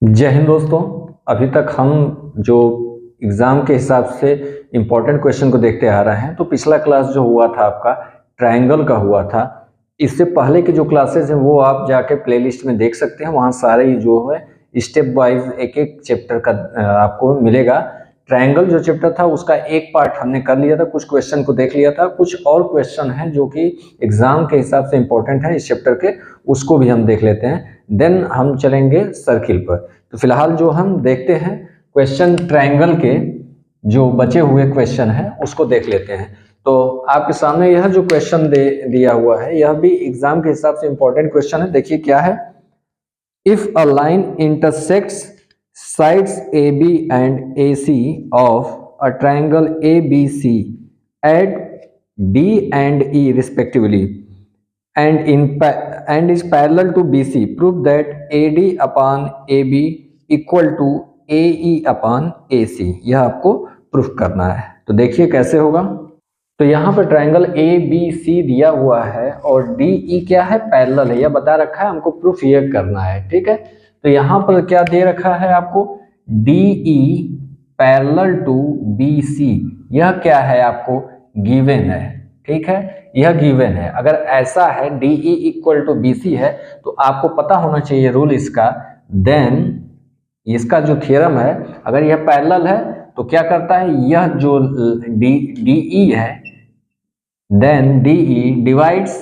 जय हिंद दोस्तों। अभी तक हम जो एग्ज़ाम के हिसाब से इम्पोर्टेंट क्वेश्चन को देखते आ रहे हैं, तो पिछला क्लास जो हुआ था आपका ट्रायंगल का हुआ था। इससे पहले की जो क्लासेस हैं वो आप जाके प्लेलिस्ट में देख सकते हैं। वहाँ सारे ही जो है स्टेप वाइज एक एक चैप्टर का आपको मिलेगा। ट्रायंगल जो चैप्टर था उसका एक पार्ट हमने कर लिया था, कुछ क्वेश्चन को देख लिया था। कुछ और क्वेश्चन हैं जो कि एग्ज़ाम के हिसाब से इम्पोर्टेंट है इस चैप्टर के, उसको भी हम देख लेते हैं। देन हम चलेंगे सर्किल पर। तो फिलहाल जो हम देखते हैं क्वेश्चन ट्रायंगल के जो बचे हुए क्वेश्चन हैं उसको देख लेते हैं। तो आपके सामने यह जो क्वेश्चन दिया हुआ है यह भी एग्जाम के हिसाब से इंपॉर्टेंट क्वेश्चन है। देखिए क्या है। If a line intersects sides A B and A C of a triangle A B C at D and E respectively and is parallel to BC, prove that AD upon AB equal to AE upon AC। यह आपको proof करना है। तो देखिए कैसे होगा। तो यहाँ पर ट्रायंगल ABC दिया हुआ है और DE क्या है, पैरेलल है, यह बता रखा है, हमको प्रूफ ये करना है। ठीक है। तो यहाँ पर क्या दे रखा है आपको, DE पैरेलल टू BC, यह क्या है आपको गिवन है। ठीक है, यह गिवन है। अगर ऐसा है DE इक्वल टू BC है तो आपको पता होना चाहिए रूल इसका। देन इसका जो थ्योरम है, अगर यह पैरेलल है तो क्या करता है, यह जो DE है, then DE divides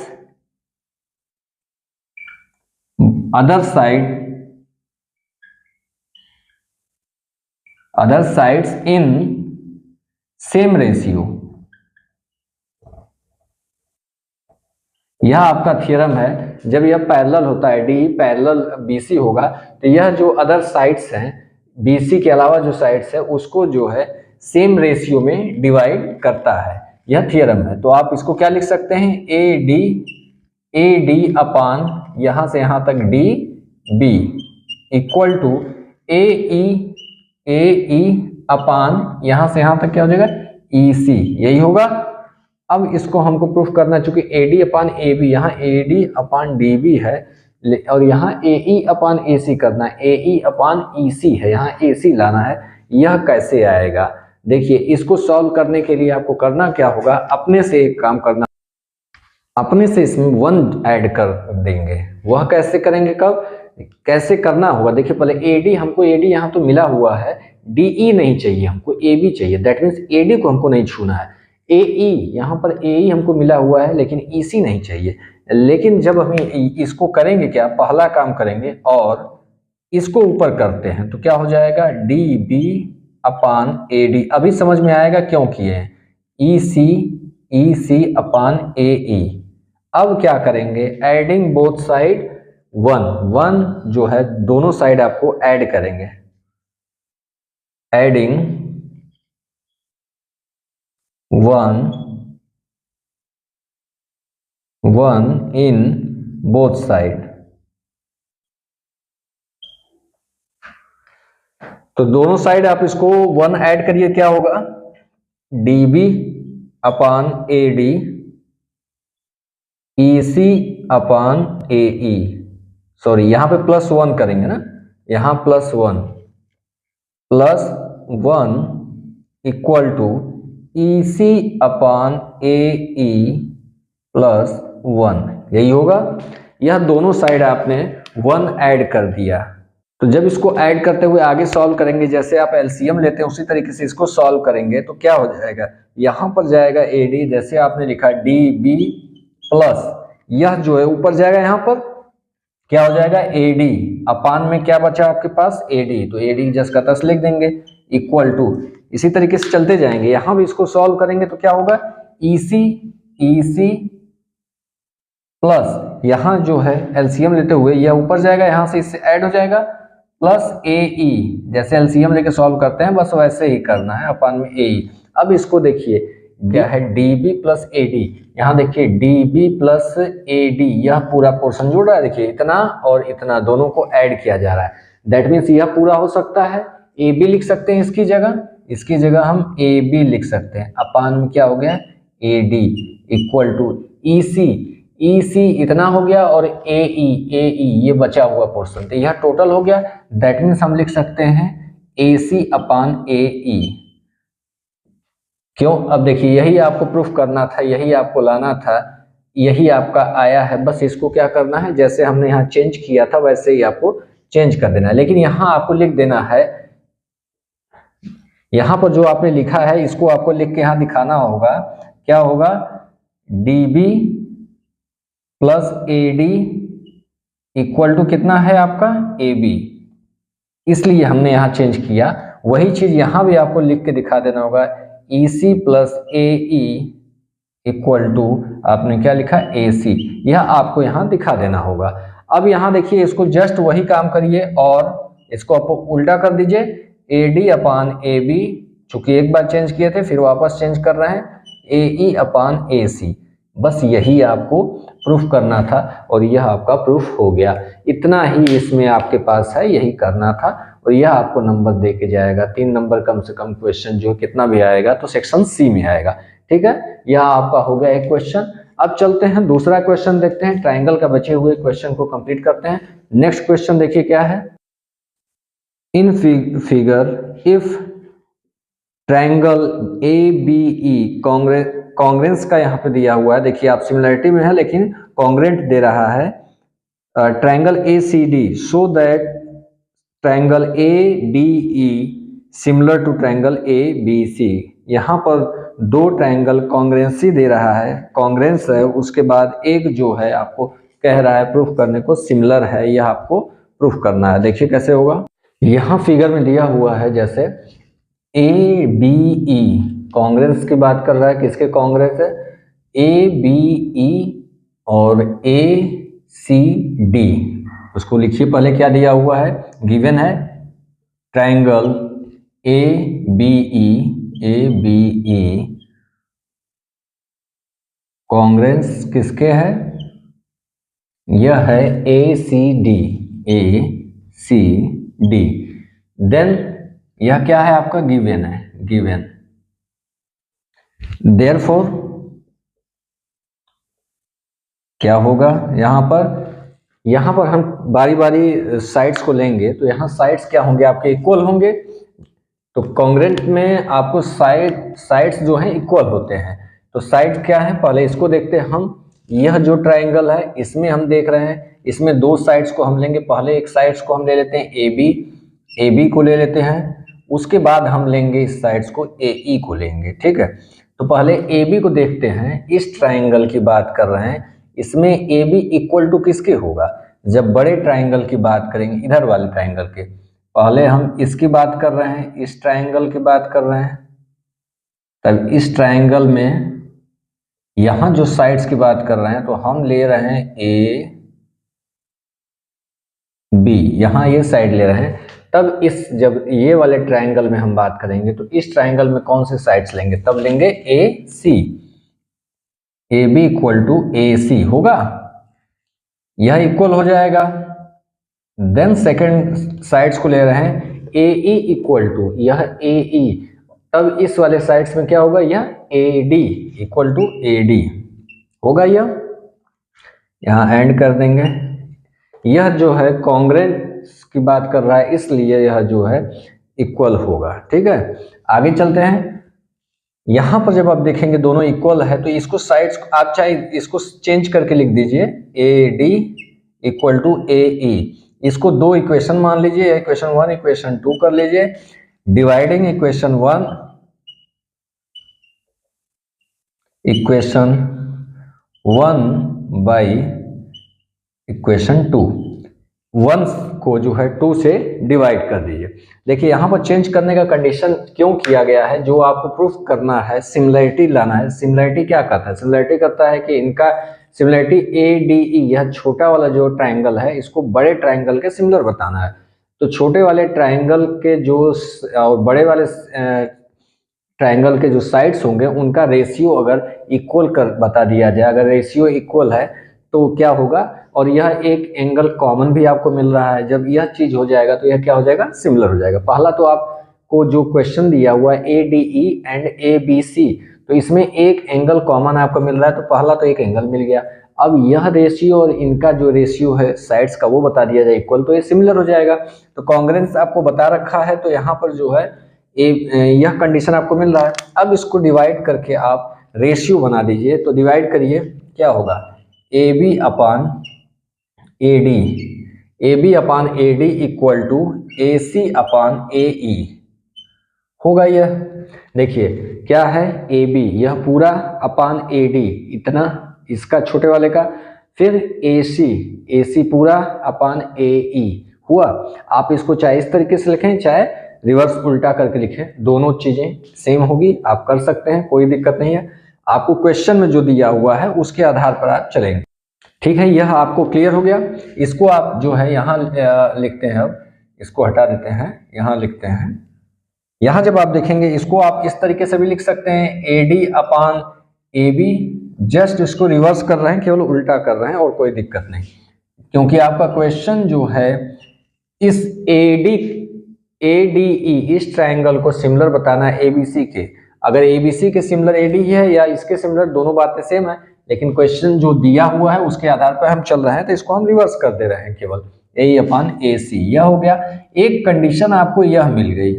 other sides in same ratio. यह आपका थ्योरम है। जब यह पैरेलल होता है, DE पैरेलल BC होगा, तो यह जो अदर साइड्स हैं, BC के अलावा जो साइड्स है उसको जो है सेम रेशियो में डिवाइड करता है। यह थ्योरम है। तो आप इसको क्या लिख सकते हैं, AD अपान यहां से यहां तक DB इक्वल टू AE अपान यहां से यहां तक क्या हो जाएगा, EC। यही होगा। अब इसको हमको प्रूफ करना, चूंकि AD अपान AB, यहाँ AD अपान DB है और यहाँ AE अपान AC करना है, AE अपान EC है, यहाँ AC लाना है। यह कैसे आएगा, देखिए इसको सॉल्व करने के लिए आपको करना क्या होगा, अपने से एक काम करना, अपने से इसमें 1 ऐड कर देंगे। वह कैसे करेंगे, कब कैसे करना होगा, देखिए पहले AD, हमको AD यहाँ तो मिला हुआ है, DE नहीं चाहिए हमको, AB चाहिए। दैट मीन्स AD को हमको नहीं छूना है। AE, यहाँ पर AE हमको मिला हुआ है लेकिन EC नहीं चाहिए। लेकिन जब हम इसको करेंगे क्या, पहला काम करेंगे और इसको ऊपर करते हैं तो क्या हो जाएगा, DB अपान AD। अभी समझ में आएगा क्यों किए हैं, EC अपान AE। अब क्या करेंगे, एडिंग बोथ साइड 1 जो है दोनों साइड आपको ऐड करेंगे, एडिंग 1 इन बोथ साइड। तो दोनों साइड आप इसको 1 ऐड करिए, क्या होगा, DB upon AD EC upon AE। Sorry, यहां पे +1 करेंगे ना, यहां +1 equal to EC upon AE +1। यही होगा। यह दोनों साइड आपने 1 ऐड कर दिया। तो जब इसको ऐड करते हुए आगे सॉल्व करेंगे, जैसे आप एलसीएम लेते हैं उसी तरीके से इसको सॉल्व करेंगे, तो क्या हो जाएगा, यहां पर जाएगा AD, जैसे आपने लिखा DB प्लस यह जो है ऊपर जाएगा, यहां पर क्या हो जाएगा, AD अपान में क्या बचा आपके पास, AD, तो AD जस का तस लिख देंगे इक्वल टू, इसी तरीके से चलते जाएंगे। यहां भी इसको सॉल्व करेंगे तो क्या होगा, EC प्लस यहां जो है एलसीएम लेते हुए यह ऊपर जाएगा, यहां से इससे ऐड हो जाएगा, प्लस AE, जैसे एलसीएम लेके सॉल्व करते हैं बस वैसे ही करना है, अपान में AE। अब इसको देखिए क्या है, DB प्लस AD, यहाँ देखिए DB प्लस AD, यह पूरा पोर्शन जुड़ रहा है, देखिए इतना और इतना दोनों को ऐड किया जा रहा है। दैट मीन्स यह पूरा हो सकता है, AB लिख सकते हैं इसकी जगह हम AB लिख सकते हैं, अपान में क्या हो गया, AD इक्वल टू EC ई सी इतना हो गया और ए ई ये बचा हुआ पोर्शन, तो यह टोटल हो गया। दैट मीन्स हम लिख सकते हैं ए सी अपान ए ई। क्यों? अब देखिए यही आपको प्रूफ करना था, यही आपको लाना था, यही आपका आया है, बस इसको क्या करना है, जैसे हमने यहाँ चेंज किया था वैसे ही आपको चेंज कर देना है। लेकिन यहाँ आपको लिख देना है, यहाँ पर जो आपने लिखा है इसको आपको लिख के यहाँ दिखाना होगा। क्या होगा? dB plus AD equal to कितना है आपका? AB। इसलिए हमने यहाँ चेंज किया। वही चीज यहाँ भी आपको लिख के दिखा देना होगा, EC plus AE equal to आपने क्या लिखा? AC। यह आपको यहाँ दिखा देना होगा। अब यहाँ देखिए इसको जस्ट वही काम करिए और इसको आप उल्टा कर दीजिए, AD अपान AB, चूंकि एक बार चेंज किए थे फिर वापस चेंज कर रहे हैं, AE अपान AC। बस यही आपको प्रूफ करना था और यह आपका प्रूफ हो गया। इतना ही इसमें आपके पास है, यही करना था और यह आपको नंबर दे के जाएगा। 3 नंबर कम से कम क्वेश्चन जो कितना भी आएगा तो सेक्शन सी में आएगा। ठीक है, यह आपका हो गया एक क्वेश्चन। अब चलते हैं दूसरा क्वेश्चन देखते हैं, ट्राइंगल का बचे हुए क्वेश्चन को कंप्लीट करते हैं। नेक्स्ट क्वेश्चन देखिए क्या है। In figure if triangle ABE congruence का यहाँ पे दिया हुआ है, देखिए आप सिमिलरिटी में है लेकिन कॉन्ग्रेंट दे रहा है। Triangle ACD so that triangle ADE similar to triangle ABC। यहाँ पर 2 ट्राइंगल कॉन्ग्रेंसी दे रहा है, कॉन्ग्रेंस है, उसके बाद एक जो है आपको कह रहा है प्रूफ करने को सिमिलर है, यह आपको प्रूफ करना है। देखिए कैसे होगा। यहाँ फिगर में दिया हुआ है जैसे ABE कॉन्ग्रेंस की बात कर रहा है, किसके कॉन्ग्रेंस है? ABE और ACD। उसको लिखिए पहले क्या दिया हुआ है, गिवन है ट्राइंगल ABE कॉन्ग्रेंस किसके है? यह है ACD। देन यह क्या है आपका? गिवन है, गिवन। देयरफॉर क्या होगा यहाँ पर हम बारी बारी साइड्स को लेंगे तो यहाँ साइड्स क्या होंगे आपके? इक्वल होंगे। तो कॉन्ग्रेंट में आपको साइड्स जो हैं इक्वल होते हैं। तो साइड क्या है पहले इसको देखते हैं हम। यह जो ट्राइंगल है इसमें हम देख रहे हैं, इसमें 2 साइड्स को हम लेंगे। पहले एक साइड्स को हम ले लेते हैं AB को ले लेते हैं, उसके बाद हम लेंगे इस साइड्स को AE को लेंगे। ठीक है, तो पहले AB को देखते हैं। इस ट्राइंगल की बात कर रहे हैं, इसमें AB इक्वल टू किसके होगा? जब बड़े ट्राइंगल की बात करेंगे, इधर वाले ट्राइंगल के, पहले हम इसकी बात कर रहे हैं, इस ट्राइंगल की बात कर रहे हैं, तब इस ट्राइंगल में यहां जो साइड्स की बात कर रहे हैं तो हम ले रहे हैं AB, यहां ये साइड ले रहे हैं। तब जब ये वाले ट्राइंगल में हम बात करेंगे तो इस ट्राइंगल में कौन से साइड्स लेंगे? तब लेंगे AC। AB equal to AC होगा, यह इक्वल हो जाएगा। देन सेकंड साइड्स को ले रहे हैं AE इक्वल टू, यह AE, तब इस वाले साइड्स में क्या होगा? यह AD इक्वल टू AD होगा। यहाँ एंड कर देंगे। यह जो है कॉन्ग्रेंस की बात कर रहा है इसलिए यह जो है इक्वल होगा। ठीक है, आगे चलते हैं। यहाँ पर जब आप देखेंगे दोनों इक्वल है तो इसको साइड्स आप चाहे इसको चेंज करके लिख दीजिए, AD इक्वल टू AE। इसको 2 इक्वेशन मान लीजिए, इक्वेशन 1 इक्वेशन 2 कर लीजिए। डिवाइडिंग इक्वेशन 1 बाई इक्वेशन 2, 1 को जो है 2 से डिवाइड कर दीजिए। देखिए यहाँ पर चेंज करने का कंडीशन क्यों किया गया है? जो आपको प्रूफ करना है, सिमिलरिटी लाना है। सिमिलरिटी क्या करता है? सिमिलरिटी करता है कि इनका सिमिलरिटी ADE, यह छोटा वाला जो ट्राइंगल है इसको बड़े ट्राइंगल के सिमिलर बताना है। तो छोटे वाले ट्राइंगल के जो और बड़े वाले ट्राइंगल के जो साइड्स होंगे उनका रेशियो अगर इक्वल कर बता दिया जाए, अगर रेशियो इक्वल है तो क्या होगा? और यह एक एंगल कॉमन भी आपको मिल रहा है। जब यह चीज हो जाएगा तो यह क्या हो जाएगा? सिमिलर हो जाएगा। पहला तो आपको जो क्वेश्चन दिया हुआ है ADE एंड ABC, तो इसमें एक एंगल कॉमन आपको मिल रहा है, तो पहला तो एक एंगल मिल गया। अब यह रेशियो और इनका जो रेशियो है साइड्स का वो बता दिया जाए इक्वल, तो ये सिमिलर हो जाएगा। तो कॉन्ग्रुएंस आपको बता रखा है, तो यहाँ पर जो है यह कंडीशन आपको मिल रहा है। अब इसको डिवाइड करके आप रेशियो बना दीजिए, तो डिवाइड करिए, क्या होगा, A B upon A D equal to A C upon A E होगा। यह देखिए क्या है, ए बी यह पूरा अपान ए डी इतना, इसका छोटे वाले का, फिर ए सी पूरा अपान ए ई हुआ। आप इसको चाहे इस तरीके से लिखें, चाहे रिवर्स उल्टा करके लिखें, दोनों चीजें सेम होगी, आप कर सकते हैं, कोई दिक्कत नहीं है। आपको क्वेश्चन में जो दिया हुआ है उसके आधार पर आप चलेंगे, ठीक है। यह आपको क्लियर हो गया। इसको आप जो है यहाँ लिखते हैं, अब इसको हटा देते हैं, यहाँ लिखते हैं। यहाँ जब आप देखेंगे इसको आप इस तरीके से भी लिख सकते हैं, A D upon A B, just इसको रिवर्स कर रहे हैं, केवल उल्टा कर रहे हैं, और कोई दिक्कत नहीं, क्योंकि आपका क्वेश्चन जो है इस ए डी ई इस ट्रायंगल को सिमिलर बताना है एबीसी के। अगर एबीसी के सिमिलर एडी है या इसके सिमिलर, दोनों बातें सेम है, लेकिन क्वेश्चन जो दिया हुआ है उसके आधार पर हम चल रहे हैं, तो इसको हम रिवर्स कर दे रहे हैं, केवल ए अपान ए सी। यह हो गया। एक कंडीशन आपको यह मिल गई,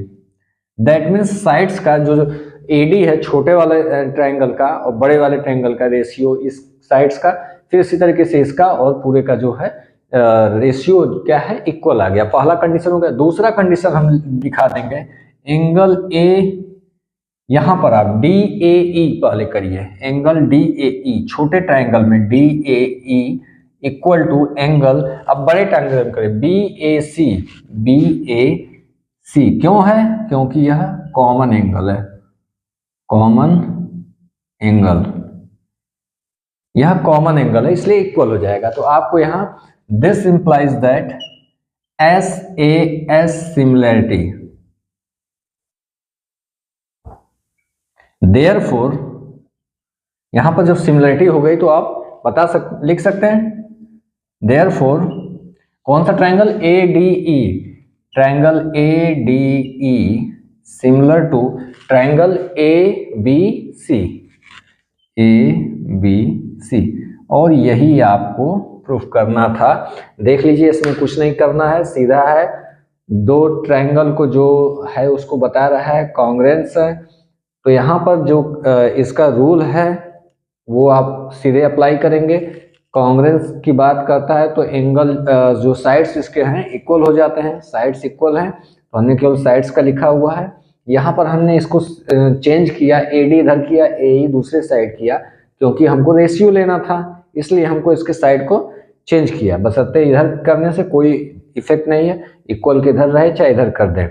दैट मीन्स साइड्स का जो एडी है छोटे वाले ट्रायंगल का और बड़े वाले ट्रायंगल का रेशियो इस साइड्स का, फिर इसी तरीके से इसका और पूरे का जो है रेशियो क्या है, इक्वल आ गया। पहला कंडीशन हो गया। दूसरा कंडीशन हम दिखा देंगे, एंगल ए, यहां पर आप डी ए ई पहले करिए, एंगल डी ए ई छोटे ट्रायंगल में D A E equal to angle, अब बड़े ट्रायंगल में करें बी ए सी। क्यों है, क्योंकि यह कॉमन एंगल है, कॉमन एंगल, यह कॉमन एंगल है, इसलिए इक्वल हो जाएगा। तो आपको यहां this implies that S A S similarity, therefore यहां पर जब सिमिलैरिटी हो गई तो आप लिख सकते हैं, देयरफॉर कौन सा triangle, A D E, triangle A D E similar to triangle A B C, और यही आपको प्रूफ करना था। देख लीजिए, इसमें कुछ नहीं करना है, सीधा है, दो ट्रायंगल को जो है उसको बता रहा है, कॉन्ग्रुएंस है। तो यहाँ पर जो इसका रूल है वो आप सीधे अप्लाई करेंगे। कॉन्ग्रुएंस की बात करता है तो एंगल जो साइड्स इसके हैं इक्वल हो जाते हैं, साइड्स इक्वल हैं, तो हमने केवल साइड्स का लिखा हुआ है। यहाँ पर हमने इसको चेंज किया, ए डी इधर किया, ए ई दूसरे साइड किया, क्योंकि हमको रेशियो लेना था, इसलिए हमको इसके साइड को चेंज किया। बशर्ते इधर करने से कोई इफेक्ट नहीं है, इक्वल के इधर रहे चाहे इधर कर दें।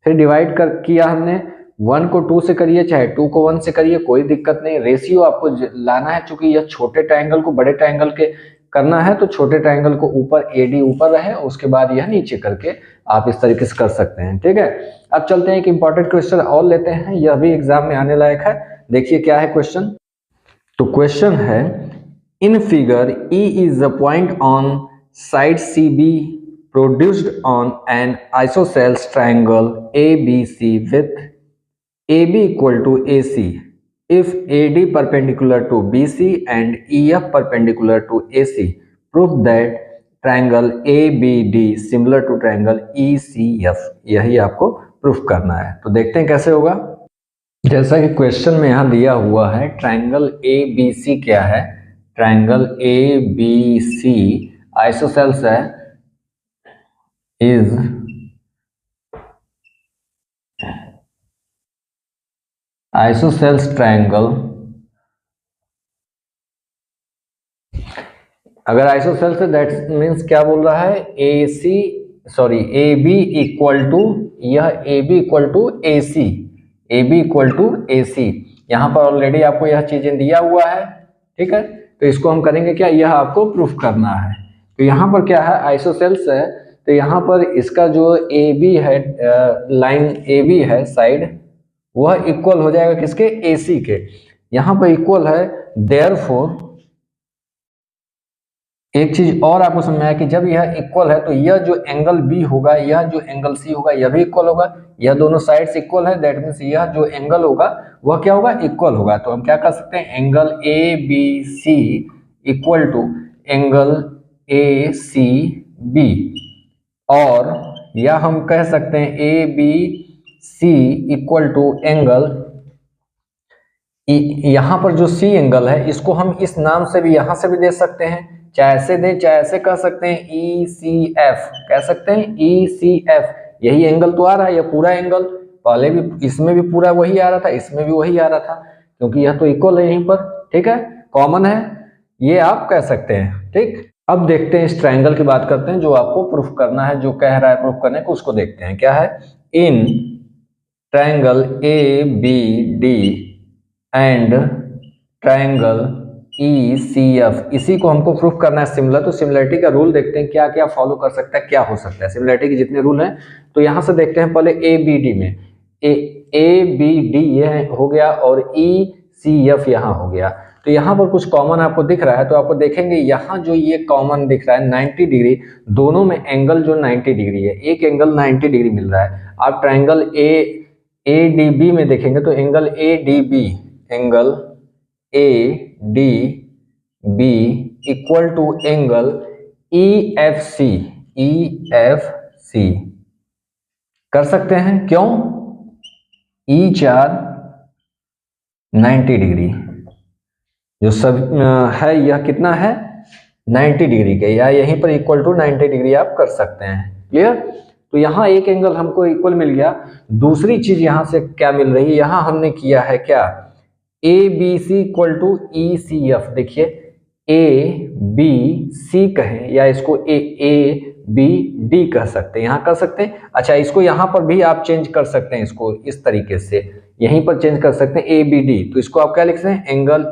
फिर डिवाइड किया हमने, 1 को 2 से करिए चाहे 2 को 1 से करिए, कोई दिक्कत नहीं। रेशियो आपको लाना है, चूंकि यह छोटे ट्रायंगल को बड़े ट्रायंगल के करना है, तो छोटे ट्रायंगल को ऊपर एडी ऊपर रहे, उसके बाद यह नीचे करके आप इस तरीके से कर सकते हैं, ठीक है। अब चलते हैं, एक इंपॉर्टेंट क्वेश्चन और लेते हैं, यह भी एग्जाम में आने लायक है। देखिए क्या है क्वेश्चन। तो क्वेश्चन है, in figure E is the point on side C B produced on an isosceles triangle A B C with AB equal to AC if AD perpendicular to BC and EF perpendicular to AC, prove that triangle ABD similar to triangle ECF। यही आपको proof करना है। तो देखते हैं कैसे होगा। जैसा कि क्वेश्चन में यहाँ दिया हुआ है, ट्रायंगल ABC क्या है, ट्रायंगल ABC आइसोसेल्स है, इज आइसोसेल्स ट्रायंगल। अगर आइसोसेल्स है दैट मीन्स क्या बोल रहा है, AB इक्वल टू, यह AB equal to AC, AB equal to AC। यहाँ पर ऑलरेडी आपको यह चीजें दिया हुआ है, ठीक है। तो इसको हम करेंगे क्या, यह आपको प्रूफ करना है। तो यहाँ पर क्या है, आइसोसेल्स है, तो यहाँ पर इसका जो AB है, लाइन AB है साइड, वह इक्वल हो जाएगा किसके, AC के। यहां पर इक्वल है, देयरफॉर एक चीज और आपको समझ में आया कि जब यह इक्वल है तो यह जो एंगल B होगा, यह जो एंगल C होगा, यह भी इक्वल होगा। यह दोनों साइड्स इक्वल है, दैट मीन्स यह जो एंगल होगा वह क्या होगा, इक्वल होगा। तो हम क्या कर सकते हैं, angle ABC equal to angle A C B, और या हम कह सकते हैं A B C equal to angle, यहां पर जो सी एंगल है इसको हम इस नाम से भी यहां से भी दे सकते हैं, चाहे ऐसे दें चाहे ऐसे कह सकते हैं, ई सी एफ कह सकते हैं, ई सी एफ। यही एंगल तो आ रहा है, यह पूरा एंगल, पहले भी इसमें भी पूरा वही आ रहा था, इसमें भी वही आ रहा था, क्योंकि यह तो इक्वल है यहीं पर, ठीक है, कॉमन है, ये आप कह सकते हैं। ठीक, अब देखते हैं इस ट्रायंगल की बात करते हैं जो आपको प्रूफ करना है, जो कह रहा है प्रूफ करने को, उसको देखते हैं क्या है। In triangle A B D and triangle E C F, इसी को हमको प्रूफ करना है सिमिलर। तो सिमिलरिटी का रूल देखते हैं क्या क्या फॉलो कर सकता है, क्या हो सकता है। सिमिलरिटी के जितने रूल हैं तो यहां से देखते हैं पहले ए बी डी में, ए बी डी ये हो गया और ई सी एफ यहाँ हो गया। तो यहाँ पर कुछ कॉमन आपको दिख रहा है, तो आपको देखेंगे यहाँ जो ये कॉमन दिख रहा है 90 डिग्री, दोनों में एंगल जो 90 डिग्री है, एक एंगल 90 डिग्री मिल रहा है। आप ट्रायंगल ए डी बी में देखेंगे तो angle A D B, angle A D B equal to angle E F C कर सकते हैं। क्यों? ई चार 90 डिग्री जो सब है, यह कितना है 90 डिग्री के, या यहीं पर इक्वल टू 90 डिग्री आप कर सकते हैं। क्लियर? तो यहाँ एक एंगल हमको इक्वल मिल गया। दूसरी चीज यहाँ से क्या मिल रही है, यहाँ हमने किया है क्या, A B C equal to E C F. देखिए ए बी सी कहें या इसको ए बी डी कह सकते हैं, यहाँ कर सकते हैं। अच्छा, इसको यहाँ पर भी आप चेंज कर सकते हैं, इसको इस तरीके से यहीं पर चेंज कर सकते हैं ए बी डी। तो इसको आप क्या लिख सकते हैं, एंगल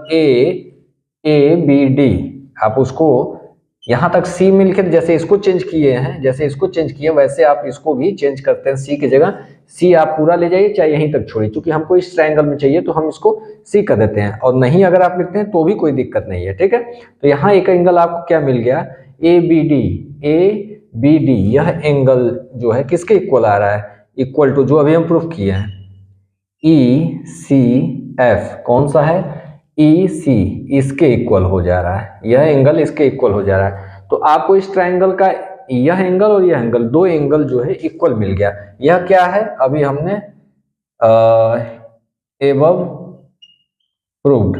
ए बी डी। आप उसको यहाँ तक सी मिलकर जैसे इसको चेंज किए हैं, जैसे इसको चेंज किए वैसे आप इसको भी चेंज करते हैं। सी की जगह सी आप पूरा ले जाइए, चाहे यहीं तक छोड़िए, क्योंकि हमको इस ट्रायंगल में चाहिए तो हम इसको सी कर देते हैं, और नहीं अगर आप लिखते हैं तो भी कोई दिक्कत नहीं है। ठीक है, तो यहाँ एक एंगल आपको क्या मिल गया, ए बी डी। यह एंगल जो है किसके इक्वल आ रहा है, इक्वल टू जो अभी हम प्रूफ किए हैं ई सी एफ। कौन सा है, ई सी, इसके इक्वल हो जा रहा है, यह एंगल इसके इक्वल हो जा रहा है। तो आपको इस ट्रायंगल का यह एंगल और यह एंगल, दो एंगल जो है इक्वल मिल गया। यह क्या है, अभी हमने एबव प्रूव्ड,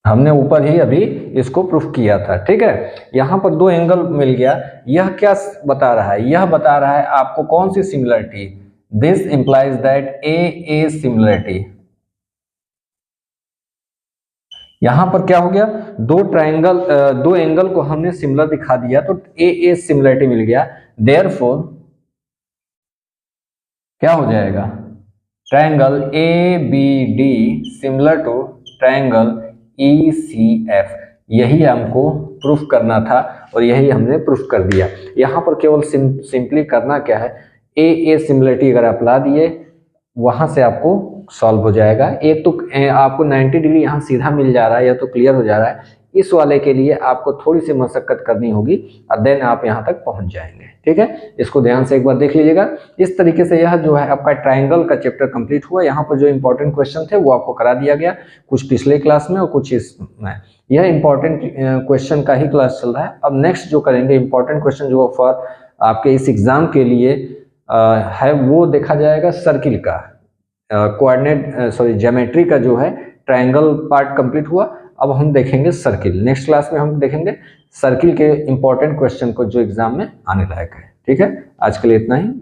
हमने ऊपर ही अभी इसको प्रूफ किया था। ठीक है, यहाँ पर दो एंगल मिल गया। यह क्या बता रहा है, यह बता रहा है आपको कौन सी similarity, this implies that A similarity. यहां पर क्या हो गया, दो एंगल को हमने सिमिलर दिखा दिया तो ए सिमिलरिटी मिल गया। देयरफॉर क्या हो जाएगा, triangle A B D similar to triangle E C F. यही हमको प्रूफ करना था और यही हमने प्रूफ कर दिया। यहाँ पर केवल सिंपली करना क्या है, ए सिमिलरिटी अगर आप ला दिए वहां से आपको सॉल्व हो जाएगा। एक तो आपको 90 डिग्री यहाँ सीधा मिल जा रहा है, या तो क्लियर हो जा रहा है। इस वाले के लिए आपको थोड़ी सी मशक्कत करनी होगी और देन आप यहाँ तक पहुँच जाएंगे। ठीक है, इसको ध्यान से एक बार देख लीजिएगा। इस तरीके से यह जो है आपका ट्रायंगल का चैप्टर कंप्लीट हुआ। यहाँ पर जो इंपॉर्टेंट क्वेश्चन थे वो आपको करा दिया गया, कुछ पिछले क्लास में और कुछ इसमें। यह इंपॉर्टेंट क्वेश्चन का ही क्लास चल रहा है। अब नेक्स्ट जो करेंगे इंपॉर्टेंट क्वेश्चन जो फॉर आपके इस एग्जाम के लिए है, वो देखा जाएगा सर्किल का ज्योमेट्री का जो है ट्रायंगल पार्ट कंप्लीट हुआ। अब हम देखेंगे सर्किल। नेक्स्ट क्लास में हम देखेंगे सर्किल के इंपॉर्टेंट क्वेश्चन को जो एग्जाम में आने लायक है। ठीक है, आज के लिए इतना ही।